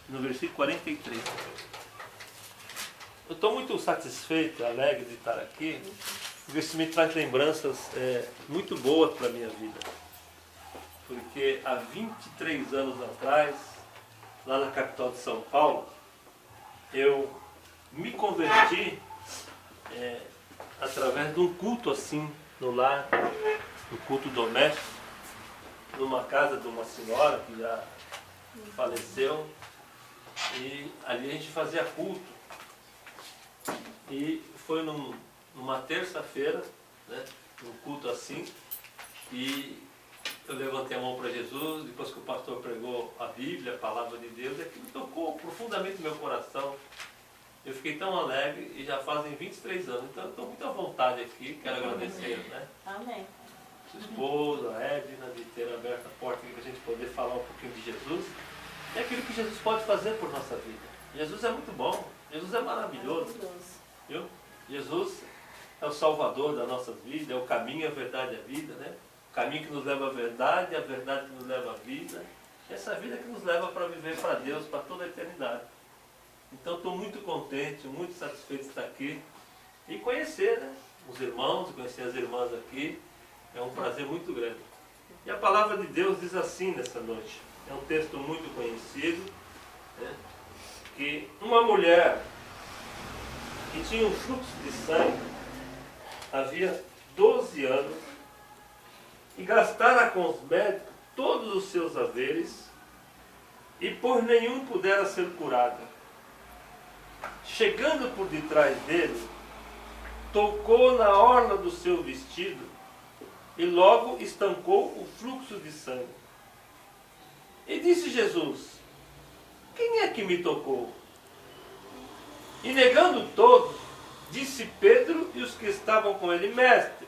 no versículo 43. Eu estou muito satisfeito, alegre de estar aqui, porque isso me traz lembranças muito boas para a minha vida. Porque há 23 anos atrás, lá na capital de São Paulo, eu me converti através de um culto assim, no lar, um culto doméstico, numa casa de uma senhora que já faleceu, e ali a gente fazia culto. E foi numa terça-feira, né, um culto assim, e eu levantei a mão para Jesus, depois que o pastor pregou a Bíblia, a palavra de Deus, aquilo tocou profundamente no meu coração. Eu fiquei tão alegre e já fazem 23 anos, então eu estou muito à vontade aqui, quero agradecer, né? Amém. Sua esposa, a Edna, de ter aberto a porta para a gente poder falar um pouquinho de Jesus. É aquilo que Jesus pode fazer por nossa vida. Jesus é muito bom, Jesus é maravilhoso. Viu? Jesus é o Salvador das nossas vidas, é o caminho, a verdade e a vida, né? O caminho que nos leva à verdade, a verdade que nos leva à vida. Essa vida que nos leva para viver para Deus, para toda a eternidade. Então estou muito contente, muito satisfeito de estar aqui e conhecer, né, os irmãos, conhecer as irmãs aqui. É um prazer muito grande. E a palavra de Deus diz assim nessa noite. É um texto muito conhecido, né, que uma mulher que tinha um fluxo de sangue havia 12 anos e gastara com os médicos todos os seus haveres e por nenhum pudera ser curada. Chegando por detrás dele, tocou na orla do seu vestido e logo estancou o fluxo de sangue. E disse Jesus: quem é que me tocou? E negando todos, disse Pedro e os que estavam com ele: mestre,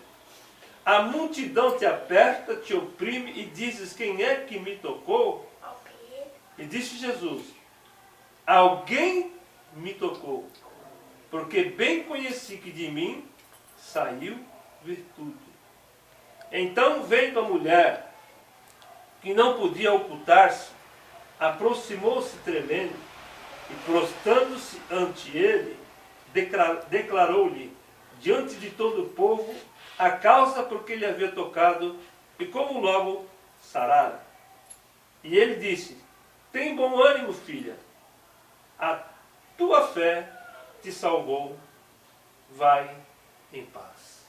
a multidão te aperta, te oprime e dizes: quem é que me tocou? E disse Jesus: alguém me tocou, porque bem conheci que de mim saiu virtude. Então, vendo a mulher, que não podia ocultar-se, aproximou-se tremendo e, prostrando-se ante ele, declarou-lhe, diante de todo o povo, a causa por que ele havia tocado e como logo sarara. E ele disse: tem bom ânimo, filha, a tua fé te salvou, vai em paz.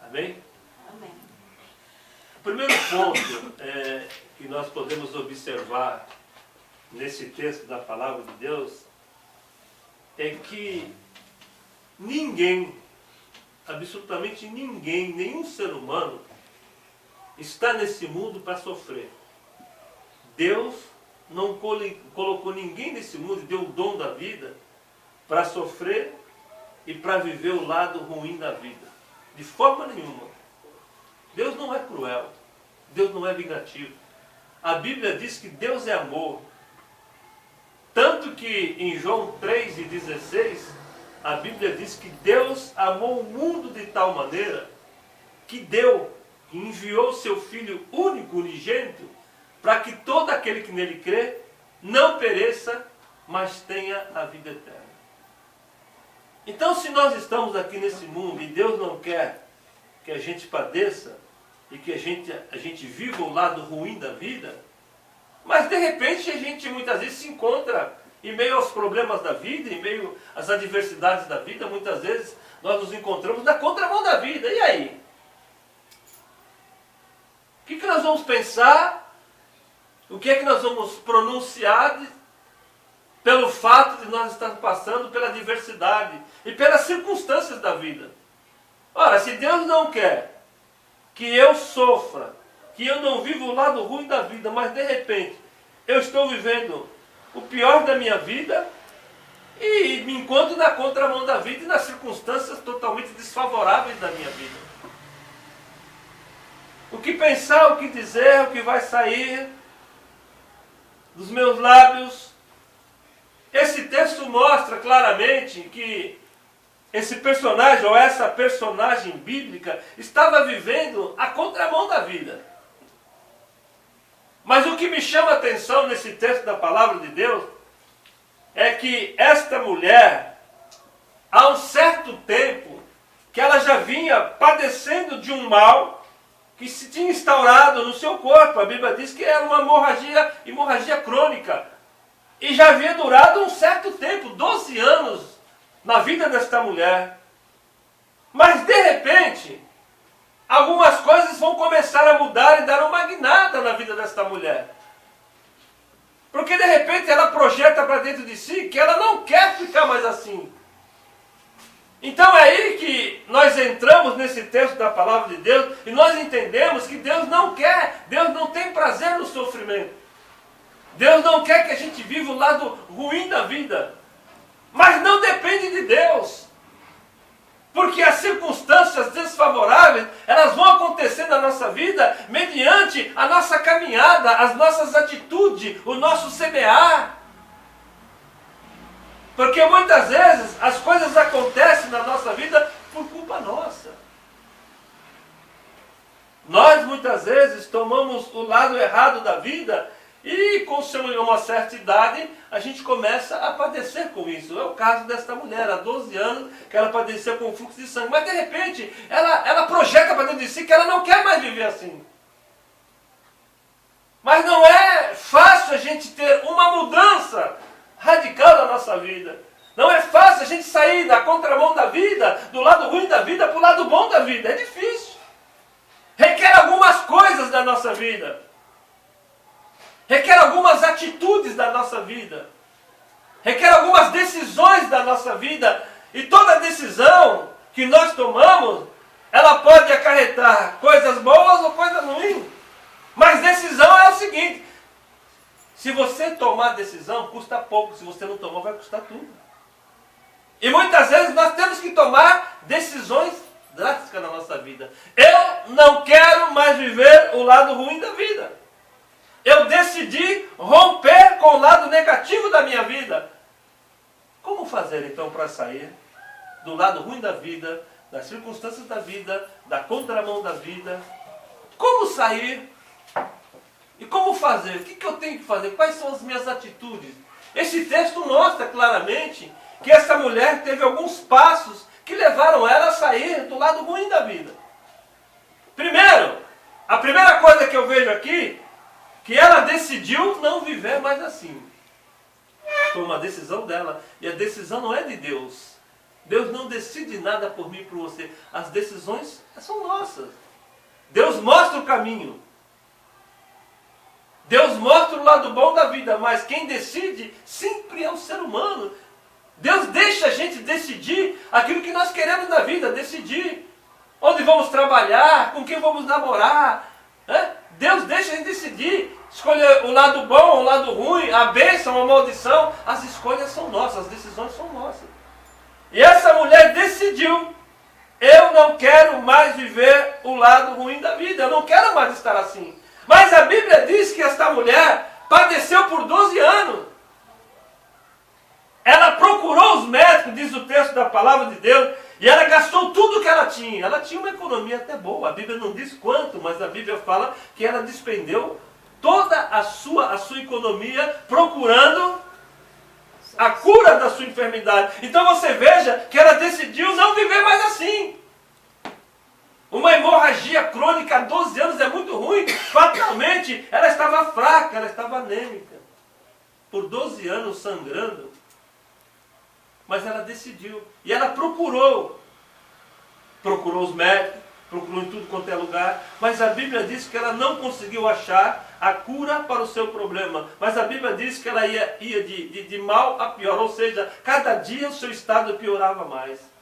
Amém? Amém. O primeiro ponto que nós podemos observar nesse texto da palavra de Deus é que ninguém, absolutamente ninguém, nenhum ser humano está nesse mundo para sofrer. Deus não colocou ninguém nesse mundo e deu o dom da vida para sofrer e para viver o lado ruim da vida. De forma nenhuma. Deus não é cruel. Deus não é vingativo. A Bíblia diz que Deus é amor. Tanto que em João 3,16, a Bíblia diz que Deus amou o mundo de tal maneira que deu, que enviou seu Filho único, unigênito, para que todo aquele que nele crê não pereça, mas tenha a vida eterna. Então, se nós estamos aqui nesse mundo e Deus não quer que a gente padeça e que a gente viva o lado ruim da vida, mas de repente a gente muitas vezes se encontra em meio aos problemas da vida, em meio às adversidades da vida, muitas vezes nós nos encontramos na contramão da vida. E aí? O que nós vamos pensar? O que é que nós vamos pronunciar pelo fato de nós estarmos passando pela adversidade e pelas circunstâncias da vida? Ora, se Deus não quer que eu sofra, que eu não viva o lado ruim da vida, mas de repente eu estou vivendo o pior da minha vida e me encontro na contramão da vida e nas circunstâncias totalmente desfavoráveis da minha vida. O que pensar, o que dizer, o que vai sair dos meus lábios? Esse texto mostra claramente que esse personagem, ou essa personagem bíblica, estava vivendo a contramão da vida. Mas o que me chama a atenção nesse texto da palavra de Deus é que esta mulher, há um certo tempo, que ela já vinha padecendo de um mal que se tinha instaurado no seu corpo. A Bíblia diz que era uma hemorragia crônica. E já havia durado um certo tempo, 12 anos, na vida desta mulher. Mas de repente, algumas coisas vão começar a mudar e dar uma guinada na vida desta mulher. Porque de repente ela projeta para dentro de si que ela não quer ficar mais assim. Então é aí que nós entramos nesse texto da palavra de Deus e nós entendemos que Deus não quer, Deus não tem prazer no sofrimento. Deus não quer que a gente viva o lado ruim da vida. Mas não depende de Deus. Porque as circunstâncias desfavoráveis, elas vão acontecer na nossa vida mediante a nossa caminhada, as nossas atitudes, o nosso semear. Porque muitas vezes as coisas acontecem na nossa vida por culpa nossa. Nós muitas vezes tomamos o lado errado da vida e com uma certa idade a gente começa a padecer com isso. É o caso desta mulher, há 12 anos que ela padeceu com fluxo de sangue. Mas de repente ela projeta para dentro de si que ela não quer mais viver assim. Mas não é fácil a gente ter uma mudança radical na nossa vida. Não é fácil a gente sair da contramão da vida, do lado ruim da vida para o lado bom da vida. É difícil. Requer algumas coisas da nossa vida. Requer algumas atitudes da nossa vida. Requer algumas decisões da nossa vida. E toda decisão que nós tomamos, ela pode acarretar coisas boas ou coisas ruins. Mas decisão é o seguinte: se você tomar decisão, custa pouco. Se você não tomar, vai custar tudo. E muitas vezes nós temos que tomar decisões drásticas na nossa vida. Eu não quero mais viver o lado ruim da vida. Eu decidi romper com o lado negativo da minha vida. Como fazer então para sair do lado ruim da vida, das circunstâncias da vida, da contramão da vida? Como sair? E como fazer? O que eu tenho que fazer? Quais são as minhas atitudes? Esse texto mostra claramente que essa mulher teve alguns passos que levaram ela a sair do lado ruim da vida. Primeiro, a primeira coisa que eu vejo aqui, que ela decidiu não viver mais assim. Foi uma decisão dela. E a decisão não é de Deus. Deus não decide nada por mim e por você. As decisões são nossas. Deus mostra o caminho. Deus mostra o lado bom da vida, mas quem decide sempre é o ser humano. Deus deixa a gente decidir aquilo que nós queremos na vida, decidir onde vamos trabalhar, com quem vamos namorar. Deus deixa a gente decidir, escolher o lado bom, o lado ruim, a bênção, a maldição. As escolhas são nossas, as decisões são nossas. E essa mulher decidiu: eu não quero mais viver o lado ruim da vida, eu não quero mais estar assim. Mas a Bíblia diz que esta mulher padeceu por 12 anos. Ela procurou os médicos, diz o texto da palavra de Deus, e ela gastou tudo que ela tinha. Ela tinha uma economia até boa. A Bíblia não diz quanto, mas a Bíblia fala que ela despendeu toda a sua economia procurando a cura da sua enfermidade. Então você veja que ela decidiu não viver mais assim. Uma hemorragia crônica há 12 anos é muito ruim. Fatalmente, ela estava fraca, ela estava anêmica. Por 12 anos sangrando. Mas ela decidiu. E ela procurou. Procurou os médicos, procurou em tudo quanto é lugar. Mas a Bíblia diz que ela não conseguiu achar a cura para o seu problema. Mas a Bíblia diz que ela ia de mal a pior. Ou seja, cada dia o seu estado piorava mais.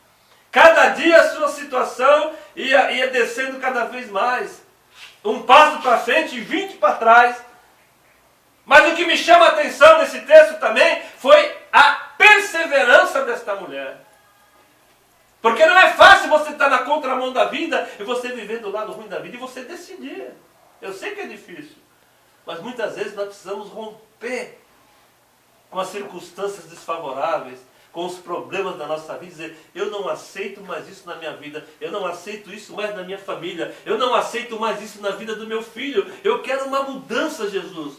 Cada dia a sua situação ia descendo cada vez mais. Um passo para frente e 20 para trás. Mas o que me chama a atenção nesse texto também foi a perseverança desta mulher. Porque não é fácil você estar na contramão da vida e você viver do lado ruim da vida e você decidir. Eu sei que é difícil. Mas muitas vezes nós precisamos romper com as circunstâncias desfavoráveis, com os problemas da nossa vida, dizer: eu não aceito mais isso na minha vida, eu não aceito isso mais na minha família, eu não aceito mais isso na vida do meu filho, eu quero uma mudança, Jesus.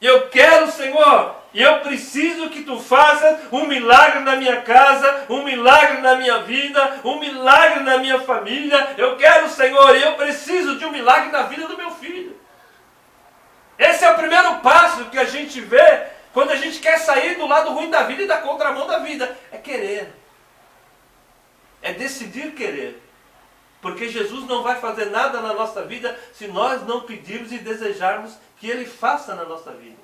Eu quero, Senhor, e eu preciso que tu faças um milagre na minha casa, um milagre na minha vida, um milagre na minha família. Eu quero, Senhor, e eu preciso de um milagre na vida do meu filho. Esse é o primeiro passo que a gente vê quando a gente quer sair do lado ruim da vida e da contramão da vida. É querer. É decidir querer. Porque Jesus não vai fazer nada na nossa vida se nós não pedirmos e desejarmos que Ele faça na nossa vida.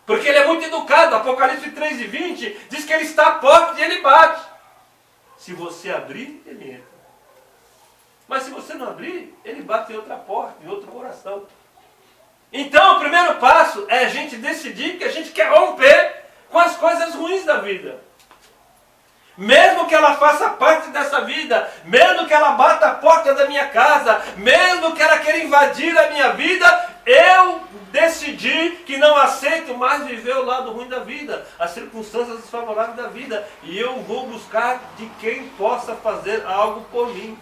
Porque Ele é muito educado. Apocalipse 3:20 diz que Ele está à porta e Ele bate. Se você abrir, Ele entra. Mas se você não abrir, Ele bate em outra porta, em outro coração. Então o primeiro passo é a gente decidir que a gente quer romper com as coisas ruins da vida. Mesmo que ela faça parte dessa vida, mesmo que ela bata a porta da minha casa, mesmo que ela queira invadir a minha vida, eu decidi que não aceito mais viver o lado ruim da vida, as circunstâncias desfavoráveis da vida, e eu vou buscar de quem possa fazer algo por mim.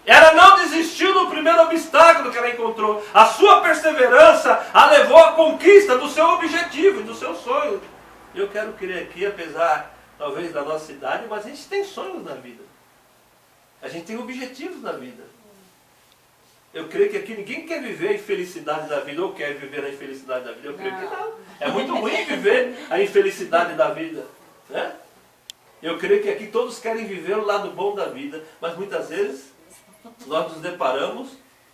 Ela não desistiu do primeiro obstáculo que ela encontrou. A sua perseverança a levou à conquista do seu objetivo, do seu sonho. Eu quero crer aqui, apesar talvez da nossa idade, mas a gente tem sonhos na vida. A gente tem objetivos na vida. Eu creio que aqui ninguém quer viver a infelicidade da vida, ou quer viver a infelicidade da vida. Eu creio que não. É muito ruim viver a infelicidade da vida, né? Eu creio que aqui todos querem viver o lado bom da vida, mas muitas vezes nós nos deparamos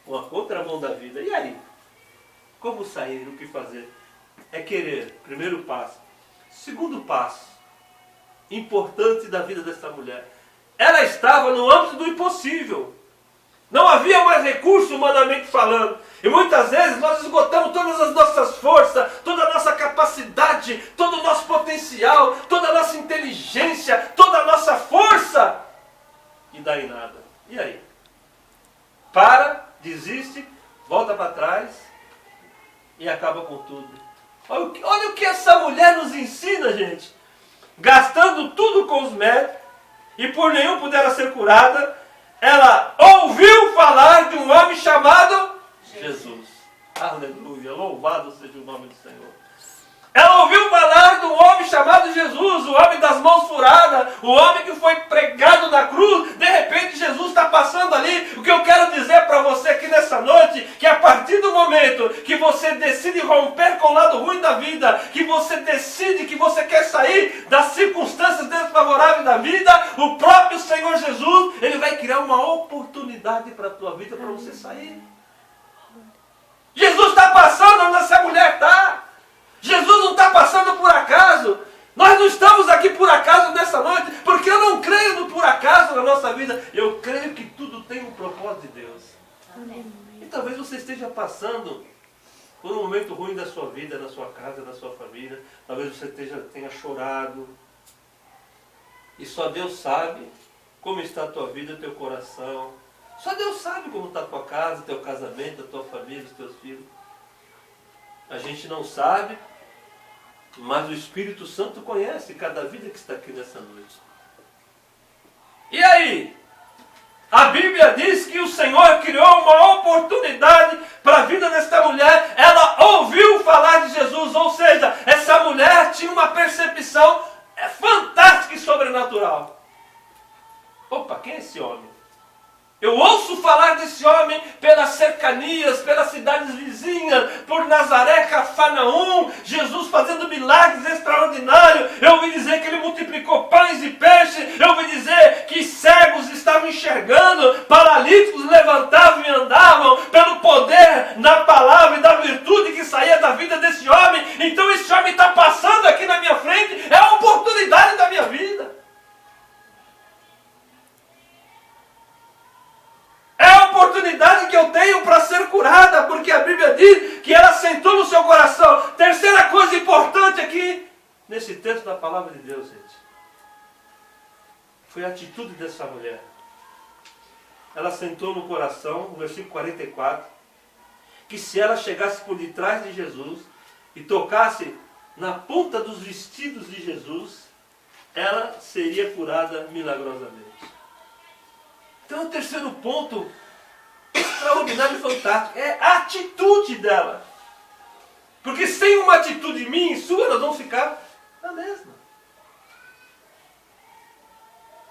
com a contramão da vida. E aí? Como sair? O que fazer? É querer. Primeiro passo. Segundo passo, importante da vida dessa mulher. Ela estava no âmbito do impossível. Não havia mais recurso humanamente falando. E muitas vezes nós esgotamos todas as nossas forças, toda a nossa capacidade, todo o nosso potencial, toda a nossa inteligência, toda a nossa força. E dá em nada. E aí? Para, desiste, volta para trás e acaba com tudo. Olha o que essa mulher nos ensina, gente. Gastando tudo com os médicos e por nenhum pudera ser curada, ela ouviu falar de um homem chamado Jesus. Aleluia, louvado seja o nome do Senhor. Ela ouviu falar de um homem chamado Jesus, o homem das mãos furadas, o homem que foi pregado na cruz. De repente Jesus está passando ali. O que eu quero dizer para você aqui nessa noite, que a partir do momento que você decide romper com o lado ruim da vida, que você decide que você quer sair das circunstâncias desfavoráveis da vida, o próprio Senhor Jesus, Ele vai criar uma oportunidade para a tua vida, para você sair. Jesus está passando onde essa mulher está. Jesus não está passando por acaso. Nós não estamos aqui por acaso nessa noite, porque eu não creio no por acaso na nossa vida. Eu creio que tudo tem um propósito de Deus. Amém. E talvez você esteja passando por um momento ruim da sua vida, na sua casa, na sua família. Talvez você tenha chorado. E só Deus sabe como está a tua vida, o teu coração. Só Deus sabe como está a tua casa, teu casamento, a tua família, os teus filhos. A gente não sabe, mas o Espírito Santo conhece cada vida que está aqui nessa noite. E aí? A Bíblia diz que o Senhor criou uma oportunidade para a vida desta mulher. Ela ouviu falar de Jesus, ou seja, essa mulher tinha uma percepção fantástica e sobrenatural. Opa, quem é esse homem? Eu ouço falar desse homem pelas cercanias, pelas cidades vizinhas, por Nazaré, Cafarnaum, Jesus fazendo milagres extraordinários. Eu ouvi dizer que ele multiplicou pães e peixes. Eu ouvi dizer que cegos estavam enxergando, paralíticos levantavam e andavam, pelo poder da palavra e da virtude que saía da vida desse homem. Então esse homem está passando aqui na minha frente, é a oportunidade da minha vida. É a oportunidade que eu tenho para ser curada, porque a Bíblia diz que ela sentou no seu coração. Terceira coisa importante aqui, nesse texto da palavra de Deus, gente, foi a atitude dessa mulher. Ela sentou no coração, no versículo 44, que se ela chegasse por detrás de Jesus e tocasse na ponta dos vestidos de Jesus, ela seria curada milagrosamente. Então o terceiro ponto, extraordinário e fantástico, é a atitude dela. nenhuma atitude minha e sua, nós vamos ficar na mesma.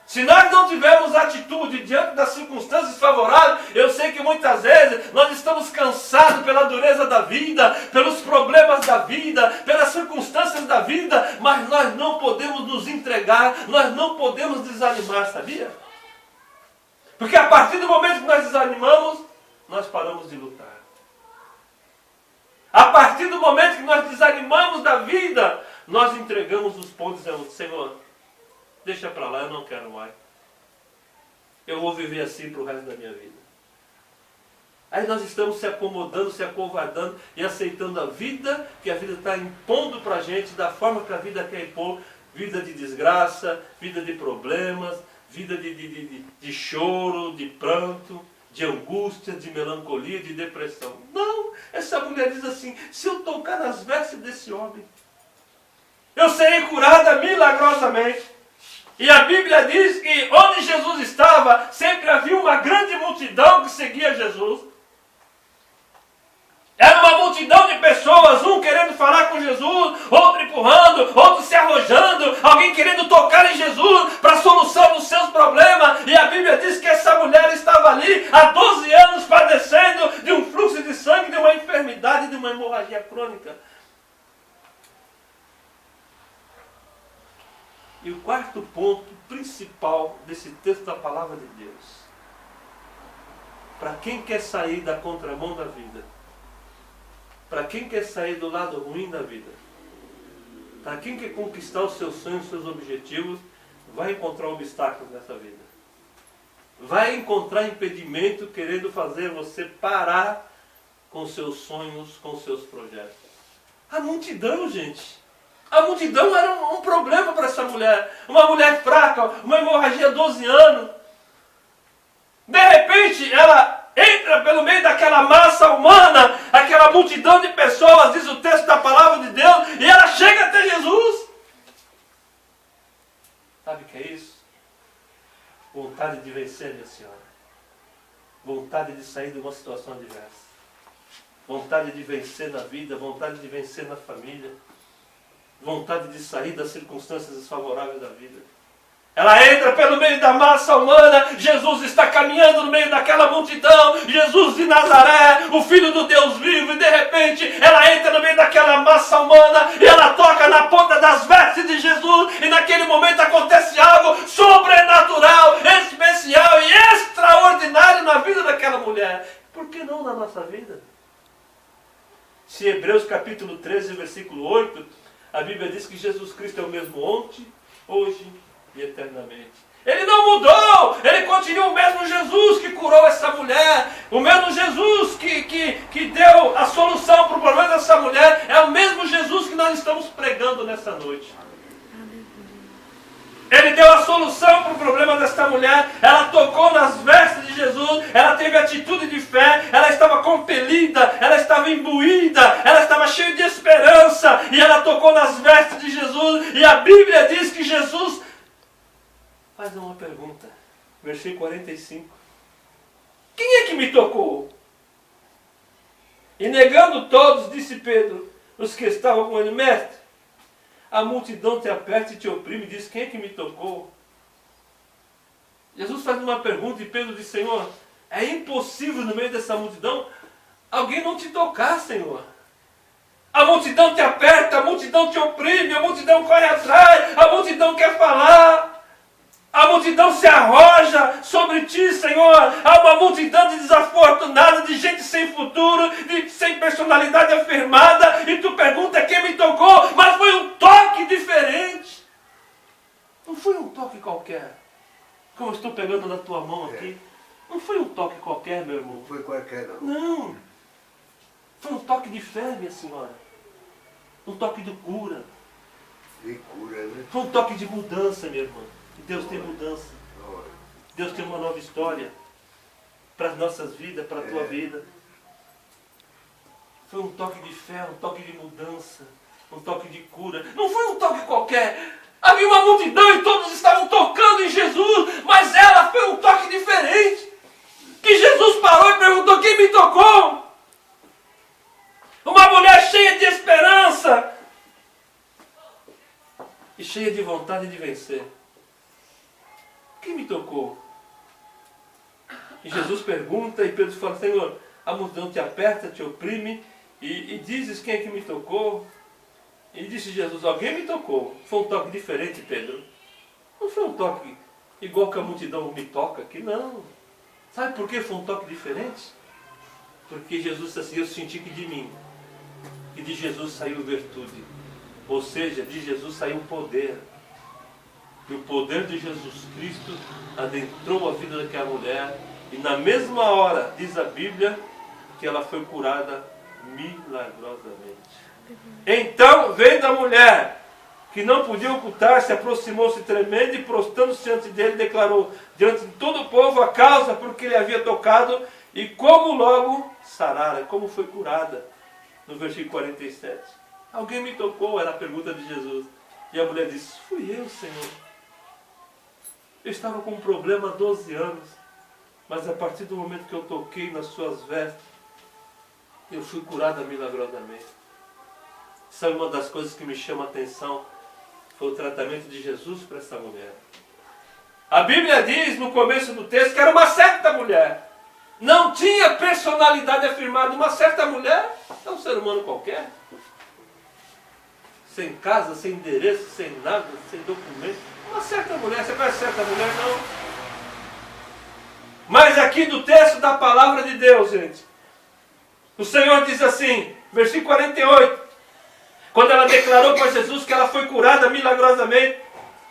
Se nós não tivermos atitude diante das circunstâncias favoráveis, eu sei que muitas vezes nós estamos cansados pela dureza da vida, pelos problemas da vida, pelas circunstâncias da vida, mas nós não podemos nos entregar, nós não podemos desanimar, sabia? Porque a partir do momento que nós desanimamos, nós paramos de lutar. A partir do momento que nós desanimamos da vida, nós entregamos os pontos e dizemos, Senhor, deixa para lá, eu não quero mais. Eu vou viver assim para o resto da minha vida. Aí nós estamos se acomodando, se acovardando e aceitando a vida que a vida está impondo para a gente, da forma que a vida quer impor. Vida de desgraça, vida de problemas, vida de choro, de pranto, de angústia, de melancolia, de depressão. Não, essa mulher diz assim, se eu tocar nas vestes desse homem, eu serei curada milagrosamente. E a Bíblia diz que onde Jesus estava, sempre havia uma grande multidão que seguia Jesus. Era uma multidão de pessoas, um querendo falar com Jesus, outro empurrando, outro se arrojando, alguém querendo tocar em Jesus para a solução dos seus problemas. E a Bíblia diz que essa mulher estava ali há 12 anos padecendo de um fluxo de sangue, de uma enfermidade, de uma hemorragia crônica. E o quarto ponto principal desse texto da palavra de Deus, para quem quer sair da contramão da vida, para quem quer sair do lado ruim da vida, para quem quer conquistar os seus sonhos, os seus objetivos, vai encontrar obstáculos nessa vida. Vai encontrar impedimento querendo fazer você parar com seus sonhos, com seus projetos. A multidão, gente. A multidão era um problema para essa mulher. Uma mulher fraca, uma hemorragia de 12 anos. De repente, ela entra pelo meio daquela massa humana, aquela multidão de pessoas, diz o texto da palavra de Deus, e ela chega até Jesus. Sabe o que é isso? Vontade de vencer, minha senhora. Vontade de sair de uma situação adversa. Vontade de vencer na vida, vontade de vencer na família. Vontade de sair das circunstâncias desfavoráveis da vida. Ela entra pelo meio da massa humana, Jesus está caminhando no meio daquela multidão, Jesus de Nazaré, o Filho do Deus vivo, e de repente ela entra no meio daquela massa humana e ela toca na ponta das vestes de Jesus, e naquele momento acontece algo sobrenatural, especial e extraordinário na vida daquela mulher. Por que não na nossa vida? Se Hebreus capítulo 13, versículo 8, a Bíblia diz que Jesus Cristo é o mesmo ontem, hoje e eternamente. Ele não mudou, ele continua o mesmo Jesus que curou essa mulher, o mesmo Jesus que deu a solução para o problema dessa mulher, é o mesmo Jesus que nós estamos pregando nessa noite. Ele deu a solução para o problema desta mulher, ela tocou nas vestes de Jesus, ela teve atitude de fé, ela estava compelida, ela estava imbuída, ela estava cheia de esperança, e ela tocou nas vestes de Jesus, e a Bíblia diz que Jesus faz uma pergunta, versículo 45, quem é que me tocou? E negando todos, disse Pedro, os que estavam com ele, mestre, a multidão te aperta e te oprime, e diz, quem é que me tocou? Jesus faz uma pergunta e Pedro diz, Senhor, é impossível no meio dessa multidão alguém não te tocar, Senhor. A multidão te aperta, a multidão te oprime, a multidão corre atrás, a multidão quer falar. A multidão se arroja sobre ti, Senhor. Há uma multidão de desafortunados, de gente sem futuro, sem personalidade afirmada. E tu pergunta quem me tocou, mas foi um toque diferente. Não foi um toque qualquer. Como eu estou pegando na tua mão aqui. Não foi um toque qualquer, meu irmão. Não foi qualquer, não. Não. Foi um toque de fé, minha senhora. Um toque de cura. De cura, né? Foi um toque de mudança, minha irmã. Deus tem mudança. Deus tem uma nova história para as nossas vidas, para a tua vida. Foi um toque de fé, um toque de mudança, um toque de cura. Não foi um toque qualquer. Havia uma multidão e todos estavam tocando em Jesus, mas ela foi um toque diferente. Que Jesus parou e perguntou, quem me tocou? Uma mulher cheia de esperança, cheia de vontade de vencer. Quem me tocou? E Jesus pergunta e Pedro fala, Senhor, a multidão te aperta, te oprime e dizes quem é que me tocou? E disse Jesus, alguém me tocou. Foi um toque diferente, Pedro. Não foi um toque igual que a multidão me toca aqui, não. Sabe por que foi um toque diferente? Porque Jesus disse assim, eu senti que de mim, que de Jesus saiu virtude. Ou seja, de Jesus saiu poder. E o poder de Jesus Cristo adentrou a vida daquela mulher. E na mesma hora, diz a Bíblia, que ela foi curada milagrosamente. Então, vendo a mulher, que não podia ocultar-se, aproximou-se tremendo e prostrando-se diante dele, declarou diante de todo o povo a causa por que ele havia tocado e como logo sarara, como foi curada. No versículo 47. Alguém me tocou, era a pergunta de Jesus. E a mulher disse, fui eu, Senhor. Eu estava com um problema há 12 anos, mas a partir do momento que eu toquei nas suas vestes, eu fui curada milagrosamente. Sabe uma das coisas que me chama a atenção? Foi o tratamento de Jesus para essa mulher. A Bíblia diz no começo do texto que era uma certa mulher. Não tinha personalidade afirmada. Uma certa mulher é um ser humano qualquer. Sem casa, sem endereço, sem nada, sem documento. Uma certa mulher. Você conhece certa mulher? Não. Mas aqui do texto da palavra de Deus, gente. O Senhor diz assim, versículo 48. Quando ela declarou para Jesus que ela foi curada milagrosamente,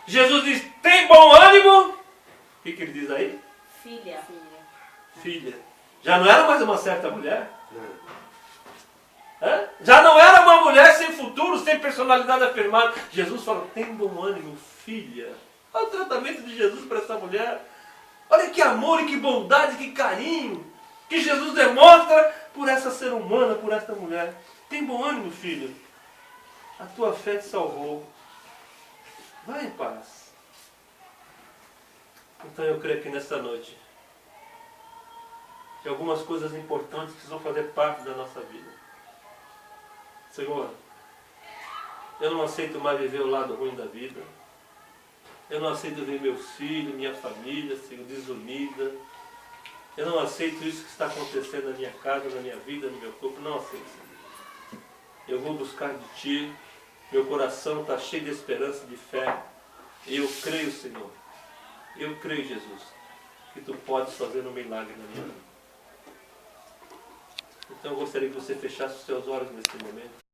Jesus diz, tem bom ânimo. O que ele diz aí? Filha. Filha. Já não era mais uma certa mulher? Já não era uma mulher sem futuro, sem personalidade afirmada. Jesus fala, tem bom ânimo, filha. Olha o tratamento de Jesus para essa mulher. Olha que amor e que bondade, que carinho que Jesus demonstra por essa ser humana, por esta mulher. Tem bom ânimo, filho. A tua fé te salvou. Vai em paz. Então eu creio que nesta noite tem algumas coisas importantes que precisam fazer parte da nossa vida. Senhor, eu não aceito mais viver o lado ruim da vida. Eu não aceito ver meus filhos, minha família, Senhor, desunida. Eu não aceito isso que está acontecendo na minha casa, na minha vida, no meu corpo. Não aceito, Senhor. Eu vou buscar de Ti. Meu coração está cheio de esperança, de fé. E eu creio, Senhor. Eu creio, Jesus, que Tu podes fazer um milagre na minha vida. Então eu gostaria que você fechasse os seus olhos nesse momento.